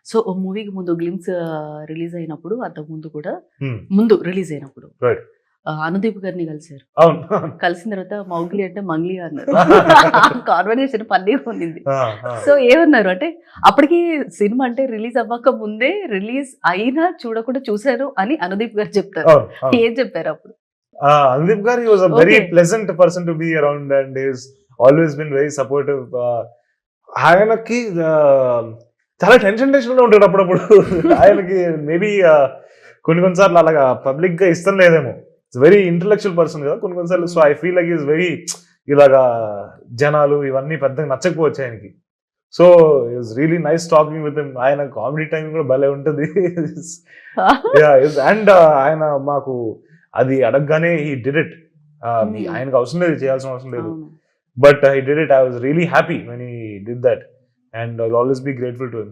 So ఓ మూవీకి ముందు glimpse release అయినప్పుడు, అంతకు ముందు కూడా Hmm. ముందు రిలీజ్ అయినప్పుడు Right. అనుదీప్ గారిని కలిసారు. అవును. కలిసిన తర్వాత మౌగ్లీ అంటే మంగ్లీ అన్నారు. కాన్వర్జేషన్ ఫన్నీగా ఉండింది. ఆ, ఆ. సో ఏమన్నారు అంటే, అప్పటికి సినిమా అంటే రిలీజ్ అవ్వక ముందే రిలీజ్ అయినా చూడకుండా చూశారు అని అనుదీప్ గారు చెప్తారు. అవును, అవును. ఏం చెప్పారు అప్పుడు? Anudip Gar, he was a very Okay. pleasant person to be around and he's always been very supportive. ఆయనకి చాలా టెన్షన్ గా ఉంటాడు అప్పుడప్పుడు. ఆయనకి మేబీ కొన్నిసార్లు అలాగా పబ్లిక్ గా ఇష్టం లేదేమో. ఇట్స్ వెరీ ఇంటలెక్చువల్ పర్సన్ కదా కొన్నిసార్లు. So I feel like is very ఇలాగా జనాలు ఇవన్నీ పెద్దగా నచ్చకపోవచ్చు ఆయనకి. So it's really nice talking with him. ఆయన కామెడీ టైం కూడా భలే ఉంటుంది. అండ్ ఆయన మాకు అది అడగగానే హీ డిడ్ ఇట్. ఆయనకు అవసరం లేదు, చేయాల్సిన అవసరం లేదు. అవును. But he did it. I was really happy when he did that, and I'll always be grateful to him.